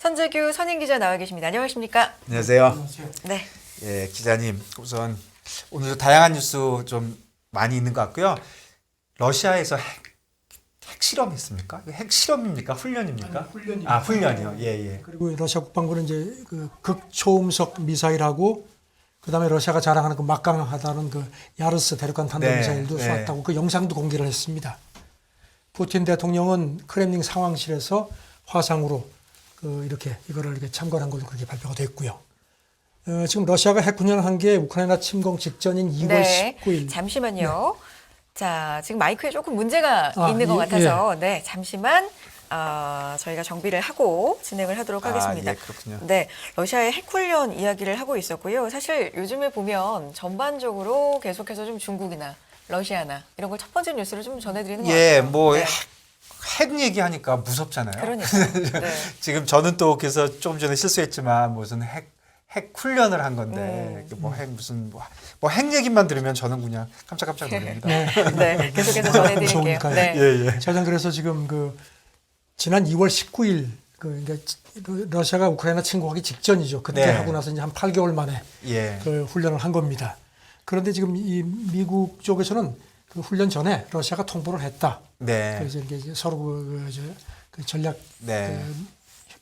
선재규 선임 기자 나와 계십니다. 안녕하십니까? 안녕하세요. 네. 예, 기자님 우선 오늘도 다양한 뉴스 좀 많이 있는 것 같고요. 러시아에서 핵실험했습니까? 핵실험입니까? 훈련입니까? 훈련이요. 아, 훈련이요. 예, 예. 그리고 러시아 국방부는 이제 그 극초음속 미사일하고 그다음에 러시아가 자랑하는 그 막강하다는 그 야르스 대륙간 탄도 네, 미사일도 네. 쏘았다고 그 영상도 공개를 했습니다. 푸틴 대통령은 크렘린 상황실에서 화상으로 이렇게 이거를 이렇게 참관한 걸로 그렇게 발표가 됐고요. 지금 러시아가 핵 훈련을 한 게 우크라이나 침공 직전인 2월 네. 19일. 잠시만요. 자, 지금 마이크에 조금 문제가 아, 있는 것 예, 같아서 네, 잠시만 저희가 정비를 하고 진행을 하도록 하겠습니다. 예, 그렇군요. 네, 러시아의 핵훈련 이야기를 하고 있었고요. 사실 요즘에 보면 전반적으로 계속해서 좀 중국이나 러시아나 이런 걸 첫 번째 뉴스를 좀 전해드리는 것 예, 같아요. 뭐 네. 핵 얘기하니까 무섭잖아요. 그러니까. 네. 지금 저는 또 그래서 조금 전에 실수했지만 무슨 핵 훈련을 한 건데 이게 뭐 핵 무슨 뭐 핵 얘기만 들으면 저는 그냥 깜짝깜짝 놀랍니다. 네. 네, 계속해서 전해드릴게요. 좋으니까요. 네. 예, 예. 저는 그래서 지금 지난 2월 19일 그러니까 러시아가 우크라이나 침공하기 직전이죠. 그때 네. 하고 나서 이제 한 8개월 만에 예. 그 훈련을 한 겁니다. 그런데 지금 이 미국 쪽에서는 그 훈련 전에 러시아가 통보를 했다. 네. 그래서 이게 서로 그 전략 네.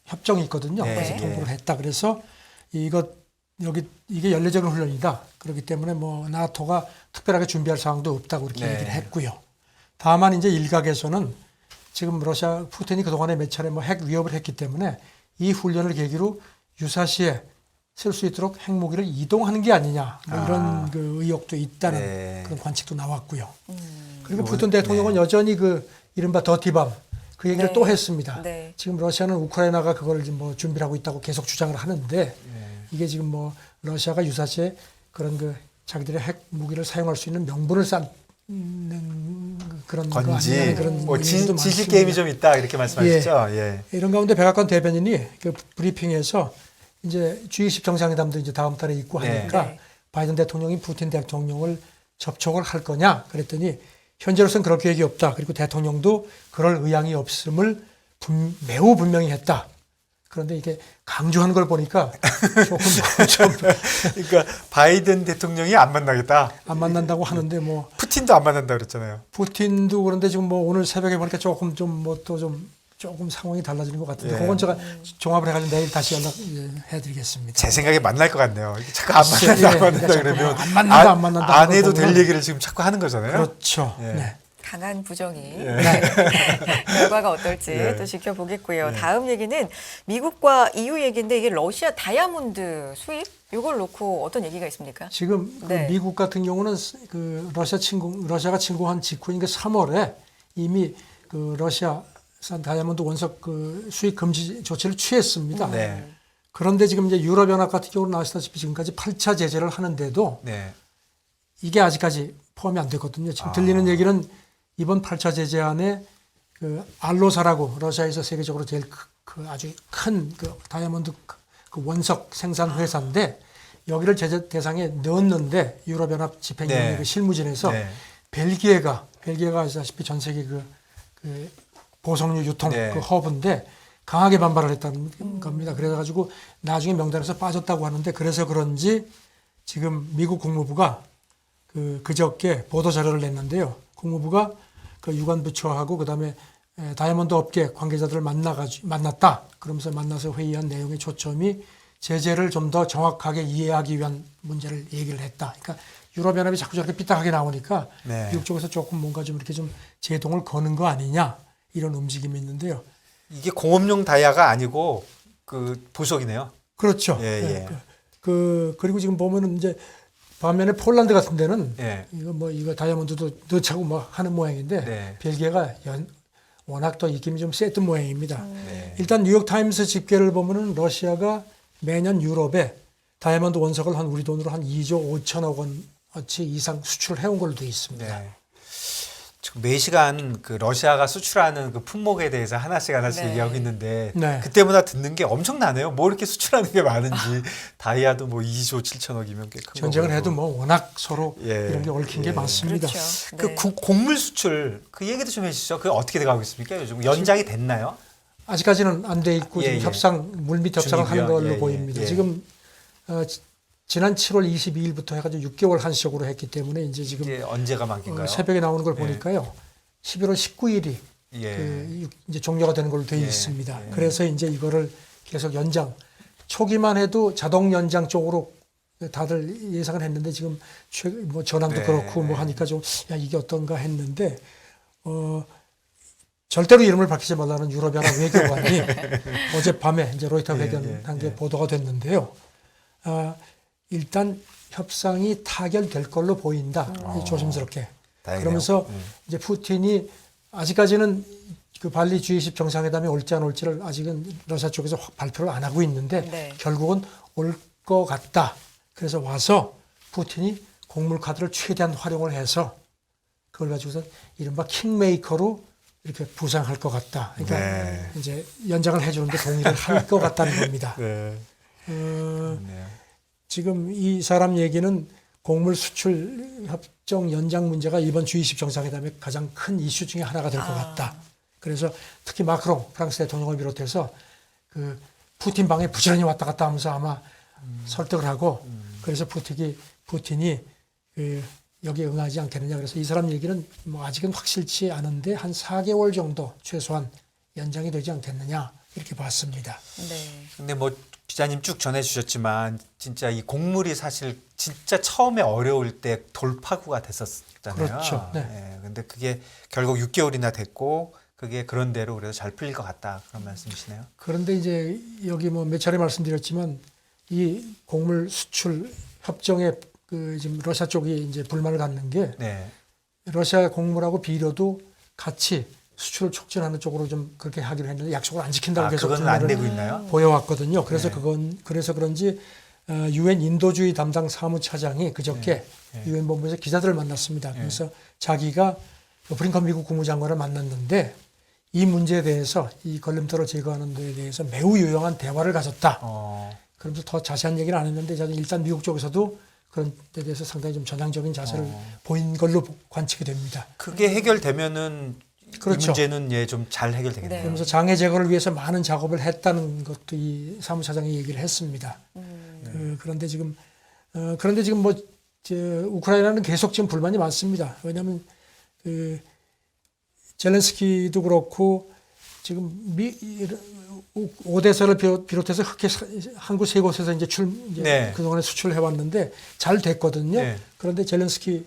협정이 있거든요. 네. 그래서 네. 통보를 했다. 그래서 이게 연례적인 훈련이다. 그렇기 때문에 뭐 나토가 특별하게 준비할 사항도 없다고 그렇게 네. 얘기를 했고요. 다만 이제 일각에서는 지금 러시아 푸틴이 그동안에 몇 차례 뭐 핵 위협을 했기 때문에 이 훈련을 계기로 유사시에 쓸 수 있도록 핵무기를 이동하는 게 아니냐 뭐 이런 그 의혹도 있다는 네. 그런 관측도 나왔고요. 그리고 그리고 푸틴 대통령은 여전히 그 이른바 더티밤 그 얘기를 네. 또 했습니다. 네. 지금 러시아는 우크라이나가 그걸 지금 뭐 준비를 하고 있다고 계속 주장을 하는데 이게 지금 뭐 러시아가 유사시에 그런 그 자기들의 핵 무기를 사용할 수 있는 명분을 쌓는 그런 거 건지 아니냐는 그런 뭐 얘기도 지식 많습니다. 게임이 좀 있다 이렇게 말씀하셨죠. 예. 이런 가운데 백악관 대변인이 그 브리핑에서 이제 G20 정상회담도 이제 다음 달에 있고 네. 하니까 네. 바이든 대통령이 푸틴 대통령을 접촉을 할 거냐 그랬더니 현재로서는 그럴 계획이 없다. 그리고 대통령도 그럴 의향이 없음을 매우 분명히 했다. 그런데 이게 강조하는 걸 보니까 조금 좀 그러니까 바이든 대통령이 안 만나겠다. 안 만난다고 하는데 뭐 푸틴도 안 만난다 그랬잖아요. 푸틴도 그런데 지금 뭐 오늘 새벽에 보니까 조금 좀 뭐 또 좀 조금 상황이 달라지는 것 같은데 예. 그건 제가 종합을 해가지고 내일 다시 연락해드리겠습니다. 제 생각에 만날 것 같네요. 이게 자꾸 안 글쎄, 만난다, 안 예, 만난다 자꾸 그러면 안 만난다, 안 만난다 안 해도 될 하는 거 얘기를 지금 자꾸 하는 거잖아요. 그렇죠. 예. 네. 강한 부정이 결과가 어떨지 예. 또 지켜보겠고요. 예. 다음 얘기는 미국과 EU 얘기인데 이게 러시아 다이아몬드 수입 이걸 놓고 어떤 얘기가 있습니까? 지금 그 네. 미국 같은 경우는 그 러시아가 침공한 직후인 그 3월에 이미 그 러시아산 다이아몬드 원석 그 수입 금지 조치를 취했습니다. 네. 그런데 지금 이제 유럽연합 같은 경우는 아시다시피 지금까지 8차 제재를 하는데도 네. 이게 아직까지 포함이 안 되거든요. 지금 들리는 얘기는 이번 8차 제재안에 그 알로사라고 러시아에서 세계적으로 제일 그 아주 큰 그 다이아몬드 그 원석 생산 회사인데 여기를 제재 대상에 넣었는데 유럽연합 집행위원회 네. 그 실무진에서 네. 벨기에가 아시다시피 전 세계 그 보석류 유통 네. 그 허브인데 강하게 반발을 했다는 겁니다. 그래가지고 나중에 명단에서 빠졌다고 하는데 그래서 그런지 지금 미국 국무부가 그저께 보도 자료를 냈는데요. 국무부가 그 유관부처하고 그다음에 다이아몬드 업계 관계자들을 만났다. 그러면서 만나서 회의한 내용의 초점이 제재를 좀 더 정확하게 이해하기 위한 문제를 얘기를 했다. 그러니까 유럽연합이 자꾸 저렇게 삐딱하게 나오니까 네. 미국 쪽에서 조금 뭔가 좀 이렇게 좀 제동을 거는 거 아니냐 이런 움직임이 있는데요. 이게 공업용 다이아가 아니고 그 보석이네요. 그렇죠. 예, 예. 그리고 지금 보면은 이제 반면에 폴란드 같은 데는 예. 이거 다이아몬드도 넣자고 뭐 하는 모양인데 네. 벨기에가 워낙 또 입김이 좀 셌던 모양입니다. 네. 일단 뉴욕 타임스 집계를 보면은 러시아가 매년 유럽에 다이아몬드 원석을 한 우리 돈으로 한 2조 5천억 원어치 이상 수출을 해온 걸로 되어 있습니다. 네. 지금 매시간 그 러시아가 수출하는 그 품목에 대해서 하나씩 네. 얘기하고 있는데 네. 그때마다 듣는 게 엄청나네요. 뭐 이렇게 수출하는 게 많은지 다이아도 뭐 2조 7천억이면 꽤 큰 전쟁을 거고. 해도 뭐 워낙 서로 예. 이런 게 얽힌 게 예. 많습니다. 그렇죠. 그 네. 곡물 수출 그 얘기도 좀 해주시죠. 그 어떻게 돼가고 있습니까? 요즘 연장이 됐나요? 아직까지는 안 돼 있고 지금 협상 물밑 협상을 한 중이고요. 걸로 보입니다. 지금 지난 7월 22일부터 해가지고 6개월 한시적으로 했기 때문에 이제 지금 이제 언제가 만기인가요? 새벽에 나오는 걸 보니까요. 11월 19일이 이제 종료가 되는 걸로 되어 있습니다. 그래서 이제 이거를 계속 연장. 초기만 해도 자동 연장 쪽으로 다들 예상을 했는데 지금 뭐 전황도 그렇고 뭐 하니까 좀 야 이게 어떤가 했는데 절대로 이름을 밝히지 말라는 유럽연합 외교관이 어젯밤에 이제 로이터 회견한 게 보도가 됐는데요. 일단 협상이 타결될 걸로 보인다. 조심스럽게. 다행이네요. 그러면서 이제 푸틴이 아직까지는 그 발리 G20 정상회담이 올지 안 올지를 아직은 러시아 쪽에서 확 발표를 안 하고 있는데 결국은 올 것 같다. 그래서 와서 푸틴이 곡물 카드를 최대한 활용을 해서 그걸 가지고서 이른바 킹메이커로 이렇게 부상할 것 같다. 그러니까 이제 연장을 해주는데 동의를 할 것 같다는 겁니다. 지금 이 사람 얘기는 곡물 수출 협정 연장 문제가 이번 G20 정상회담의 가장 큰 이슈 중에 하나가 될 것 같다. 그래서 특히 마크롱 프랑스 대통령을 비롯해서 그 푸틴 방에 부지런히 왔다 갔다 하면서 아마 설득을 하고 그래서 푸틴이 그 여기에 응하지 않겠느냐. 그래서 이 사람 얘기는 뭐 아직은 확실치 않은데 한 4개월 정도 최소한 연장이 되지 않겠느냐 이렇게 봤습니다. 네. 근데 뭐 기자님 쭉 전해주셨지만 진짜 이 곡물이 사실 진짜 처음에 어려울 때 돌파구가 됐었잖아요. 그렇죠. 근데 그게 결국 6개월이나 됐고 그게 그런 대로 그래서 잘 풀릴 것 같다 그런 말씀이시네요. 그런데 이제 여기 뭐 몇 차례 말씀드렸지만 이 곡물 수출 협정에 그 지금 러시아 쪽이 이제 불만을 갖는 게 러시아 곡물하고 비료도 같이 수출을 촉진하는 쪽으로 좀 그렇게 하기로 했는데 약속을 안 지킨다고 계속 그건 안 되고 있나요? 보여왔거든요. 그래서 그래서 그런지 유엔 인도주의 담당 사무차장이 그저께 유엔 본부에서 기자들을 만났습니다. 그래서 자기가 브링컨 미국 국무장관을 만났는데 이 문제에 대해서 이 걸림돌을 제거하는 데에 대해서 매우 유용한 대화를 가졌다. 그러면서 더 자세한 얘기는 안 했는데 일단 미국 쪽에서도 그런 데 대해서 상당히 좀 전향적인 자세를 보인 걸로 관측이 됩니다. 그게 해결되면은 그렇죠. 이 문제는 좀 잘 해결되겠네요. 그러면서 장애 제거를 위해서 많은 작업을 했다는 것도 이 사무차장이 얘기를 했습니다. 그런데 지금 뭐 우크라이나는 계속 지금 불만이 많습니다. 왜냐하면 젤렌스키도 그렇고 지금 오데사를 비롯해서 흑해 항구 세 곳에서 이제 그동안에 수출을 해왔는데 잘 됐거든요. 그런데 젤렌스키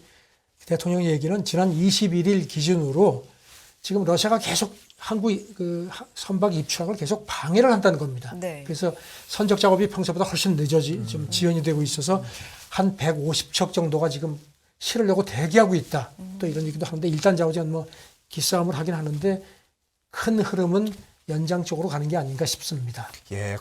대통령 얘기는 지난 21일 기준으로 지금 러시아가 계속 항구 그 선박 입출항을 계속 방해를 한다는 겁니다. 그래서 선적 작업이 평소보다 훨씬 좀 지연이 되고 있어서 한 150척 정도가 지금 실으려고 대기하고 있다. 또 이런 얘기도 하는데 일단 자우지간 뭐 기싸움을 하긴 하는데 큰 흐름은 연장 쪽으로 가는 게 아닌가 싶습니다.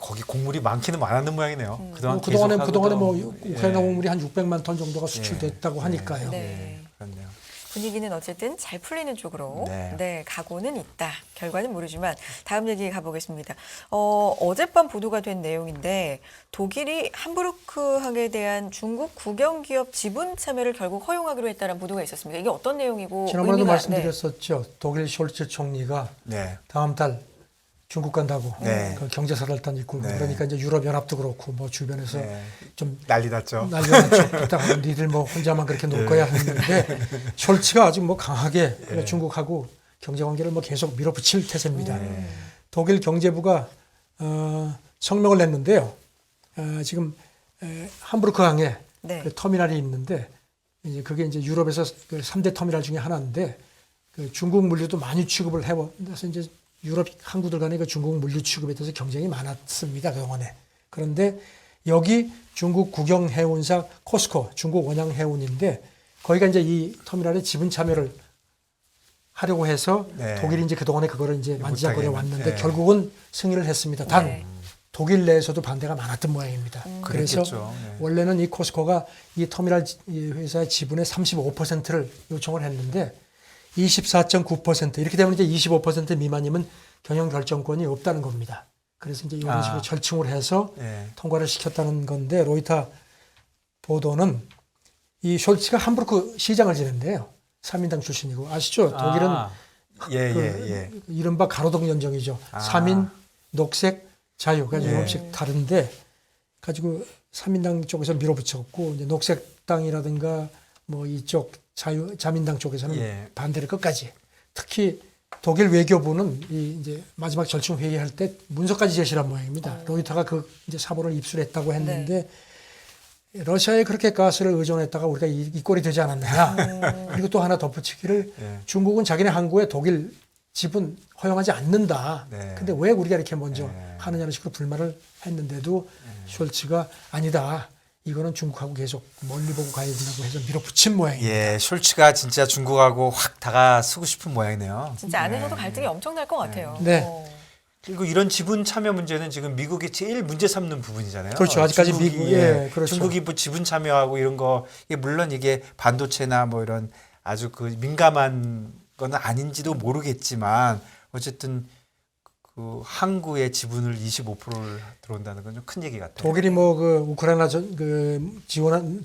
거기 곡물이 많기는 많았는 모양이네요. 그동안에 뭐 우크라이나 곡물이 한 600만 톤 정도가 수출됐다고 하니까요. 그렇네요. 분위기는 어쨌든 잘 풀리는 쪽으로 가고는 있다. 결과는 모르지만 다음 얘기 가보겠습니다. 어젯밤 보도가 된 내용인데 독일이 함부르크 항에 대한 중국 국영기업 지분 참여를 결국 허용하기로 했다는 보도가 있었습니다. 이게 어떤 내용이고 지난번에도 말씀드렸었죠. 독일 숄츠 총리가 다음 달 중국 간다고 그 경제사절단 있고 그러니까 이제 유럽연합도 그렇고 뭐 주변에서 좀 난리 났죠. 그렇다고 니들 뭐 혼자만 그렇게 놀 거야 했는데 숄츠가 아주 뭐 강하게 중국하고 경제관계를 뭐 계속 밀어붙일 태세입니다. 독일 경제부가 성명을 냈는데요. 지금 함부르크 항에 그 터미널이 있는데 이제 그게 이제 유럽에서 그 3대 터미널 중에 하나인데 그 중국 물류도 많이 취급을 해서 이제 유럽 항구들 간의 그 중국 물류 취급에 대해서 경쟁이 많았습니다. 그동안에. 그런데 여기 중국 국영해운사 코스코, 중국 원양해운인데 거기가 이제 이 터미널에 지분 참여를 하려고 해서 독일이 이제 그동안에 그거를 이제 만지작거려 왔는데 결국은 승인을 했습니다. 단 독일 내에서도 반대가 많았던 모양입니다. 그래서 원래는 이 코스코가 이 터미널 회사의 지분의 35%를 요청을 했는데 24.9% 이렇게 되면 이제 25% 미만이면 경영 결정권이 없다는 겁니다. 그래서 이제 이런 식으로 절충을 해서 통과를 시켰다는 건데 로이터 보도는 이 숄츠가 함부르크 시장을 지낸대요. 3인당 출신이고 아시죠? 독일은 예, 그 예, 예. 이른바 가로등 연정이죠. 아. 3인 녹색 자유 가지고 예. 조금씩 다른데 가지고 3인당 쪽에서 밀어붙였고 이제 녹색당이라든가 뭐 이쪽 자민당 쪽에서는 예. 반대를 끝까지. 특히 독일 외교부는 이 이제 마지막 절충 회의할 때 문서까지 제시한 모양입니다. 로이터가 그 이제 사보를 입수했다고 했는데 러시아에 그렇게 가스를 의존했다가 우리가 이 꼴이 되지 않았느냐. 그리고 또 하나 덧붙이기를 예. 중국은 자기네 항구에 독일 지분 허용하지 않는다. 네. 근데 왜 우리가 이렇게 먼저 네. 하느냐는 식으로 불만을 했는데도 숄츠가 아니다. 이거는 중국하고 계속 멀리 보고 가야 된다고 해서 밀어붙인 모양이에요. 예, 숄츠가 진짜 중국하고 확 다가서고 싶은 모양이네요. 진짜 안에서도 갈등이 엄청날 것 같아요. 네. 그리고 이런 지분 참여 문제는 지금 미국이 제일 문제 삼는 부분이잖아요. 그렇죠. 아직까지 중국이, 미국, 예, 그렇죠. 중국이 뭐 지분 참여하고 이런 거, 이게 물론 이게 반도체나 뭐 이런 아주 그 민감한 거는 아닌지도 모르겠지만 어쨌든 그 항구의 지분을 25%를 들어온다는 건 좀 큰 얘기 같아요. 독일이 뭐 그 우크라이나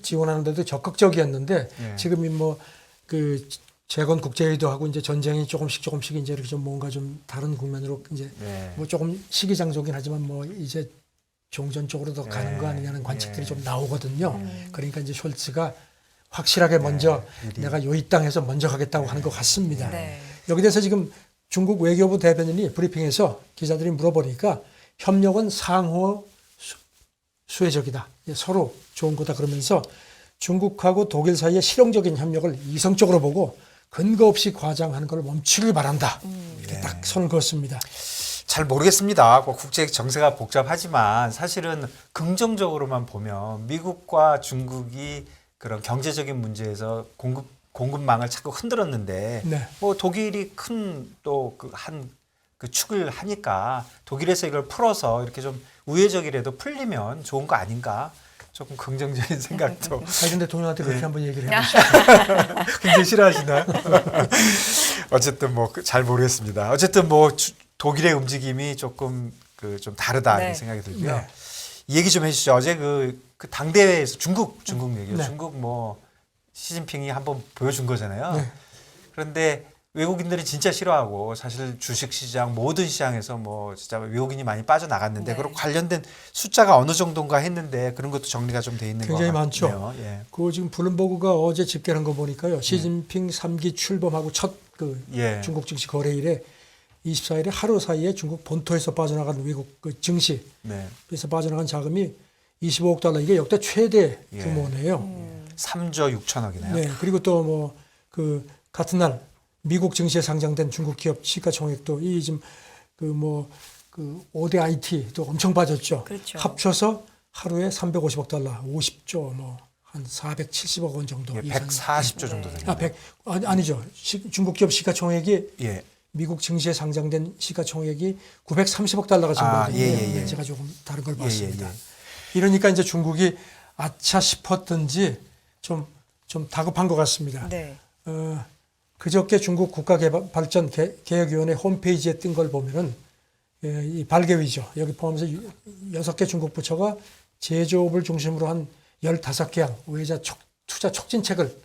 지원하는데도 적극적이었는데 예. 지금이 뭐 그 재건 국제회의도 하고 이제 전쟁이 조금씩 이제 이렇게 좀 뭔가 좀 다른 국면으로 이제 네. 뭐 조금 시기장소긴 하지만 뭐 이제 종전 쪽으로 더 가는 거 아니냐는 관측들이 예. 좀 나오거든요. 그러니까 이제 숄츠가 확실하게 먼저 미리. 내가 요 이 땅에서 먼저 가겠다고 하는 것 같습니다. 네. 여기 대해서 지금 중국 외교부 대변인이 브리핑에서 기자들이 물어보니까 협력은 상호 수혜적이다. 서로 좋은 거다 그러면서 중국하고 독일 사이의 실용적인 협력을 이성적으로 보고 근거 없이 과장하는 걸 멈추길 바란다. 이렇게 딱 선을 그었습니다. 잘 모르겠습니다. 국제 정세가 복잡하지만 사실은 긍정적으로만 보면 미국과 중국이 그런 경제적인 문제에서 공급망을 자꾸 흔들었는데 네. 뭐 독일이 큰 또 그 축을 하니까 독일에서 이걸 풀어서 이렇게 좀 우회적이라도 풀리면 좋은 거 아닌가? 조금 긍정적인 생각도. 아니 근데 동영한테 그렇게 한번 얘기를 해보시죠. 굉장히 싫어하시나요? 어쨌든 뭐 잘 모르겠습니다. 어쨌든 뭐 독일의 움직임이 조금 그 좀 다르다 네. 이런 생각이 들고요. 네. 이 얘기 좀 해주시죠. 어제 그 당대회에서 중국 얘기요. 네. 중국 뭐 시진핑이 한번 보여준 거잖아요. 네. 그런데 외국인들이 진짜 싫어하고 사실 주식시장 모든 시장에서 뭐 진짜 외국인이 많이 빠져나갔는데 네. 그리고 관련된 숫자가 어느 정도인가 했는데 그런 것도 정리가 좀 돼 있는 것 굉장히 같네요. 많죠. 예. 그 지금 블룸버그가 어제 집계한 거 보니까요. 시진핑 3기 출범하고 첫 그 예. 중국 증시 거래일에 24일에 하루 사이에 중국 본토에서 빠져나간 외국 그 증시에서 네. 빠져나간 자금이 25억 달러 이게 역대 최대 예. 규모네요. 3조 6천억이네요. 네. 그리고 또 뭐 그 같은 날 미국 증시에 상장된 중국 기업 시가총액도 이 지금 그 뭐 그 5대 IT도 엄청 빠졌죠. 그렇죠. 합쳐서 하루에 350억 달러, 50조 뭐 한 470억 원 정도. 예, 이상. 140조 정도 됩니다. 아니죠. 중국 기업 시가총액이 예. 미국 증시에 상장된 시가총액이 930억 달러가 증가했는데 예. 제가 조금 다른 걸 예, 봤습니다. 예. 이러니까 이제 중국이 아차 싶었든지 좀 다급한 것 같습니다. 네. 그저께 중국 국가발전 개혁위원회 홈페이지에 뜬 걸 보면은 이 발개위죠. 여기 포함해서 6개 중국 부처가 제조업을 중심으로 한 15개항 외자 투자 촉진책을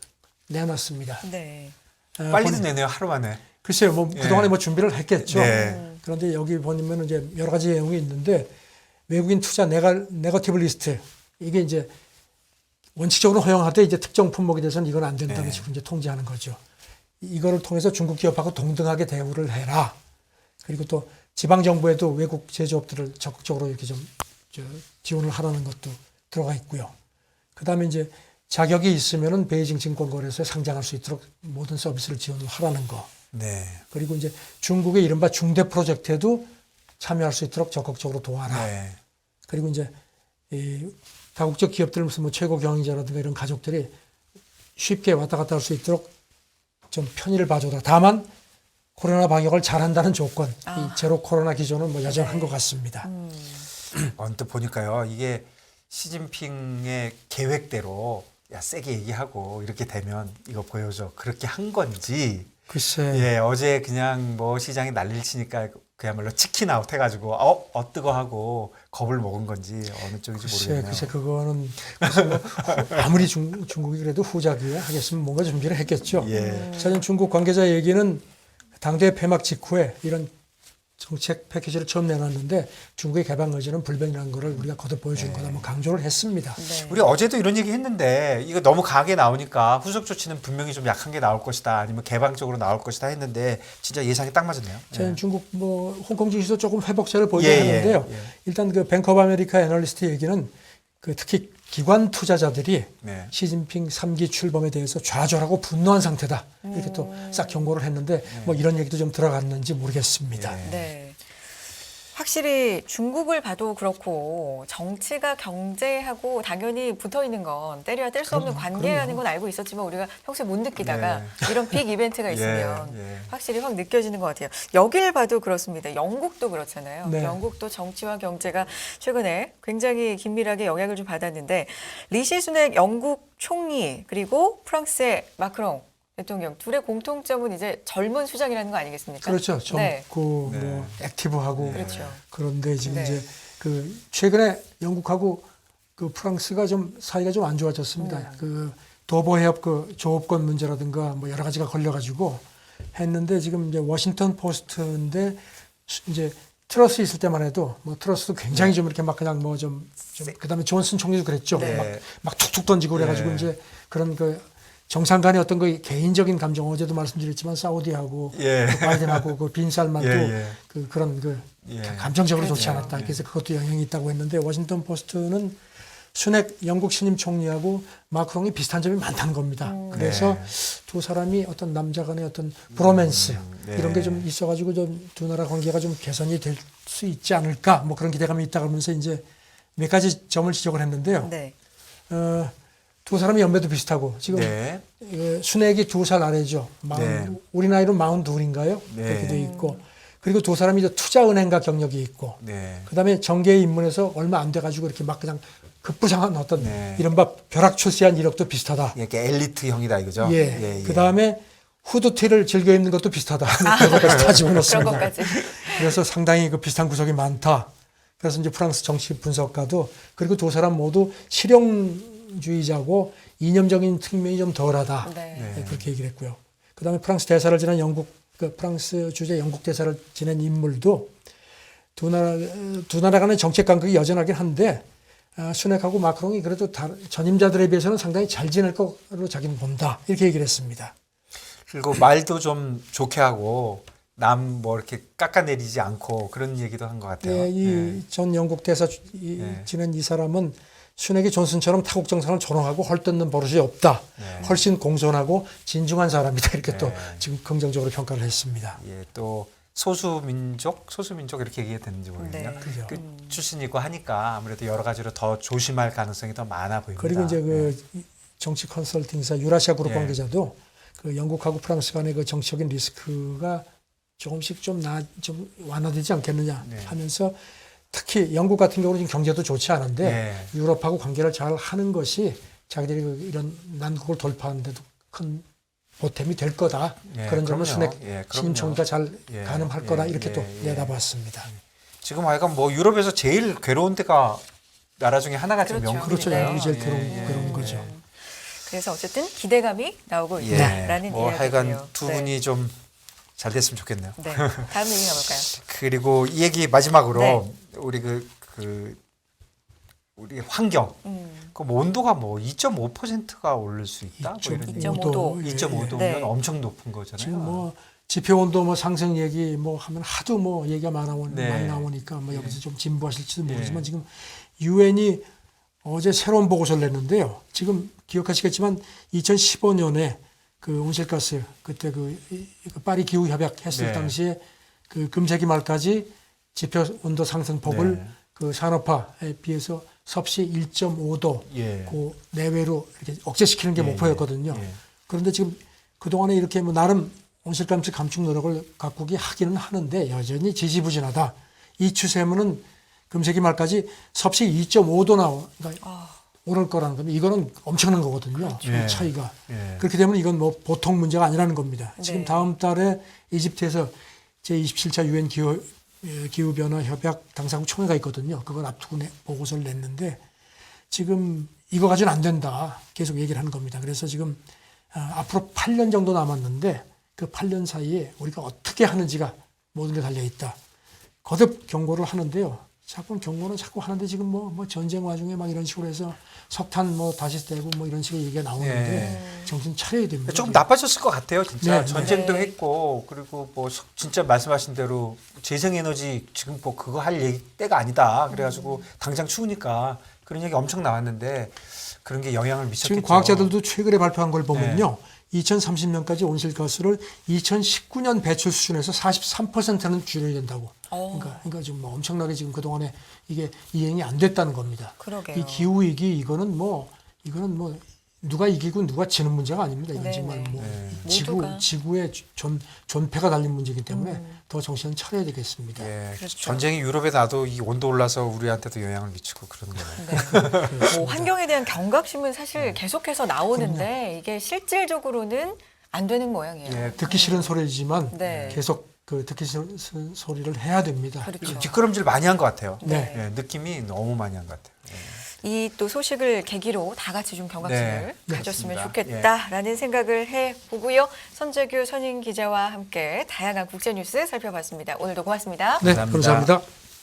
내놨습니다. 네. 빨리도 내네요. 하루 만에. 글쎄요, 뭐 예. 그동안에 뭐 준비를 했겠죠. 네. 그런데 여기 보면 이제 여러 가지 내용이 있는데 외국인 투자 네거티브 리스트 이게 이제 원칙적으로 허용하되 이제 특정 품목에 대해서는 이건 안 된다는 네. 식으로 이제 통제하는 거죠. 이거를 통해서 중국 기업하고 동등하게 대우를 해라. 그리고 또 지방 정부에도 외국 제조업들을 적극적으로 이렇게 좀 지원을 하라는 것도 들어가 있고요. 그다음에 이제 자격이 있으면은 베이징 증권거래소에 상장할 수 있도록 모든 서비스를 지원을 하라는 거. 네. 그리고 이제 중국의 이른바 중대 프로젝트에도 참여할 수 있도록 적극적으로 도와라. 네. 그리고 이제 이 다국적 기업들 무슨 뭐 최고 경영자라든가 이런 가족들이 쉽게 왔다 갔다 할 수 있도록 좀 편의를 봐줘라. 다만 코로나 방역을 잘한다는 조건, 이 제로 코로나 기조는 뭐 여전한 것 같습니다. 언뜻 보니까요. 이게 시진핑의 계획대로 야 세게 얘기하고 이렇게 되면 이거 보여줘. 그렇게 한 건지 글쎄, 예, 어제 그냥 뭐 시장이 난리를 치니까 그야말로 치킨 아웃 해가지고 뜨거 하고 겁을 먹은 건지 어느 쪽인지 모르겠네요. 글쎄 그거는 무슨 뭐 아무리 중국이 그래도 후자기에 하겠으면 뭔가 준비를 했겠죠. 예. 사실 중국 관계자 얘기는 당대회 폐막 직후에 이런 정책 패키지를 처음 내놨는데 중국의 개방 의지는 불변이라는 것을 우리가 거듭 보여준 거다 뭐 강조를 했습니다. 네. 우리 어제도 이런 얘기 했는데 이거 너무 강하게 나오니까 후속 조치는 분명히 좀 약한 게 나올 것이다 아니면 개방적으로 나올 것이다 했는데 진짜 예상이 딱 맞았네요. 저는 중국 뭐 홍콩 증시도 조금 회복세를 보이긴 예, 하는데요. 예. 일단 그 뱅크 오브 아메리카 애널리스트 얘기는 그 특히 기관 투자자들이 네. 시진핑 3기 출범에 대해서 좌절하고 분노한 상태다. 이렇게 또 싹 경고를 했는데 뭐 이런 얘기도 좀 들어갔는지 모르겠습니다. 네. 네. 확실히 중국을 봐도 그렇고 정치가 경제하고 당연히 붙어 있는 건 때려야 뗄 수 없는 관계라는 건 알고 있었지만 우리가 평소에 못 느끼다가 이런 빅 이벤트가 있으면 예. 확실히 확 느껴지는 것 같아요. 여길 봐도 그렇습니다. 영국도 그렇잖아요. 네. 영국도 정치와 경제가 최근에 굉장히 긴밀하게 영향을 좀 받았는데 리시 수낙 영국 총리 그리고 프랑스의 마크롱 대통령 둘의 공통점은 이제 젊은 수장이라는 거 아니겠습니까? 그렇죠. 네. 젊고 뭐 액티브하고 그렇죠. 그런데 지금 네. 이제 그 최근에 영국하고 그 프랑스가 좀 사이가 좀 안 좋아졌습니다. 그 도보 해협 그 조업권 문제라든가 뭐 여러 가지가 걸려가지고 했는데 지금 이제 워싱턴 포스트인데 이제 트러스 있을 때만 해도 뭐 트러스도 굉장히 좀 이렇게 막 그냥 뭐 좀 그다음에 존슨 총리도 그랬죠. 네. 막 툭툭 던지고 그래가지고 이제 그런 그 정상 간의 어떤 그 개인적인 감정 어제도 말씀드렸지만 사우디하고 예. 그 바이든하고 그 빈살만도 예. 그런 그 예. 감정적으로 좋지 그렇죠. 않았다. 그래서 그것도 영향이 있다고 했는데 워싱턴 포스트는 수넥 영국 신임 총리하고 마크롱이 비슷한 점이 많다는 겁니다. 그래서 두 사람이 어떤 남자 간의 어떤 브로맨스 네. 이런 게 좀 있어가지고 좀 두 나라 관계가 좀 개선이 될 수 있지 않을까 뭐 그런 기대감이 있다 그러면서 이제 몇 가지 점을 지적을 했는데요. 네. 두 사람이 연배도 비슷하고 지금 네. 수넥이 2살 아래죠. 네. 우리 나이로 42인가요? 네. 그렇게 돼 있고 그리고 두 사람이 이제 투자은행가 경력이 있고 네. 그다음에 정계에 입문해서 얼마 안 돼가지고 이렇게 막 그냥 급부상한 어떤 네. 이른바 벼락 출세한 이력도 비슷하다. 이렇게 엘리트 형이다 이거죠. 예. 그다음에 후드티를 즐겨 입는 것도 비슷하다. 그것까지 다 그런 집어넣습니다. 것까지. 그래서 상당히 그 비슷한 구석이 많다. 그래서 이제 프랑스 정치 분석가도 그리고 두 사람 모두 실용주의자고 이념적인 측면이 좀 덜하다. 네. 네, 그렇게 얘기를 했고요. 그다음에 프랑스 대사를 지낸 프랑스 주재 영국 대사를 지낸 인물도 두 나라 간의 정책 간극이 여전하긴 한데 수넥하고 마크롱이 그래도 전임자들에 비해서는 상당히 잘 지낼 거로 자기는 본다. 이렇게 얘기를 했습니다. 그리고 말도 좀 좋게 하고 남 뭐 이렇게 깎아내리지 않고 그런 얘기도 한 것 같아요. 예, 이 전 영국 대사 지낸 이 사람은 수넥이 존슨처럼 타국 정상을 조롱하고 헐뜯는 버릇이 없다. 훨씬 공손하고 진중한 사람이다. 이렇게 또 지금 긍정적으로 평가를 했습니다. 예, 또 소수민족 이렇게 얘기해야 되는지 모르겠네요. 네. 그죠. 그 출신이고 하니까 아무래도 여러 가지로 더 조심할 가능성이 더 많아 보입니다. 그리고 이제 그 정치 컨설팅사 유라시아 그룹 예. 관계자도 그 영국하고 프랑스 간의 그 정치적인 리스크가 조금씩 좀 완화되지 않겠느냐 네. 하면서 특히 영국 같은 경우는 지금 경제도 좋지 않은데 네. 유럽하고 관계를 잘 하는 것이 자기들이 이런 난국을 돌파하는 데도 큰 보탬이 될 거다. 예, 그런 점을 그럼요. 수넥 예, 신임 그럼요. 총리가 잘 예, 가늠할 예, 거다. 이렇게 예, 또 예. 내다봤습니다. 지금 하여간 뭐 유럽에서 제일 괴로운 데가 나라 중에 하나가 지금 그렇죠. 영국이잖아요. 네. 영국이 제일 예, 그런 예, 거죠. 그래서 어쨌든 기대감이 나오고 예. 있다라는 뭐 이야기고요. 하여간 두 분이 좀 잘 됐으면 좋겠네요. 네. 다음 얘기 가볼까요? 그리고 이 얘기 마지막으로 네. 우리 우리 환경 그 온도가 뭐 2.5%가 오를 수 있다. 뭐 이런 2.5도. 2.5도면 네. 엄청 높은 거잖아요. 지금 뭐 지표 온도 뭐 상승 얘기 뭐 하면 하도 뭐 얘기가 네. 많이 나오니까 뭐 여기서 좀 진부하실지도 모르지만 네. 지금 유엔이 어제 새로운 보고서를 냈는데요. 지금 기억하시겠지만 2015년에 그 온실가스 그때 그 파리 기후 협약 했을 네. 당시에 그 금세기 말까지 지표 온도 상승폭을 네. 그 산업화에 비해서 섭씨 1.5도 예. 그 내외로 이렇게 억제시키는 게 예, 목표였거든요. 예. 그런데 지금 그동안에 이렇게 뭐 나름 온실가스 감축 노력을 각국이 하기는 하는데 여전히 지지부진하다. 이 추세면은 금세기 말까지 섭씨 2.5도 그러니까 오를 거라는 겁니다. 이거는 엄청난 거거든요. 예. 차이가. 예. 그렇게 되면 이건 뭐 보통 문제가 아니라는 겁니다. 지금 네. 다음 달에 이집트에서 제27차 유엔 기후변화 협약 당사국 총회가 있거든요. 그걸 앞두고 보고서를 냈는데 지금 이거 가지고는 안 된다. 계속 얘기를 하는 겁니다. 그래서 지금 앞으로 8년 정도 남았는데 그 8년 사이에 우리가 어떻게 하는지가 모든 게 달려 있다. 거듭 경고를 하는데요. 자꾸 경고는 자꾸 하는데 지금 뭐 전쟁 와중에 막 이런 식으로 해서 석탄 뭐 다시 떼고 뭐 이런 식의 얘기가 나오는데 정신 차려야 됩니다. 조금 나빠졌을 것 같아요, 진짜. 네, 전쟁도 네. 했고, 그리고 뭐 진짜 말씀하신 대로 재생에너지 지금 뭐 그거 할 얘기 때가 아니다. 그래가지고 당장 추우니까 그런 얘기 엄청 나왔는데 그런 게 영향을 미쳤겠죠. 지금 과학자들도 최근에 발표한 걸 보면요. 2030년까지 온실가스를 2019년 배출 수준에서 43%는 줄여야 된다고. 그러니까 지금 뭐 엄청나게 지금 그동안에 이게 이행이 안 됐다는 겁니다. 그러게요. 이 기후 위기 이거는 뭐 누가 이기고 누가 지는 문제가 아닙니다. 이건 네네. 정말 뭐 모두가. 지구의 존폐가 달린 문제이기 때문에 더 정신을 차려야 되겠습니다. 예, 그렇죠. 전쟁이 유럽에 나도 이 온도 올라서 우리한테도 영향을 미치고 그런 거예요. 뭐 환경에 대한 경각심은 사실 계속해서 나오는데 이게 실질적으로는 안 되는 모양이에요. 예, 듣기 싫은 소리지만 네. 계속 그 듣기 싫은 소리를 해야 됩니다. 그렇죠. 뒷걸음질 많이 한 것 같아요. 네. 예, 느낌이 너무 많이 한 것 같아요. 이 또 소식을 계기로 다 같이 좀 경각심을 네, 가졌으면 그렇습니다. 좋겠다라는 생각을 해보고요. 선재규 선임 기자와 함께 다양한 국제 뉴스 살펴봤습니다. 오늘도 고맙습니다. 네, 감사합니다. 감사합니다.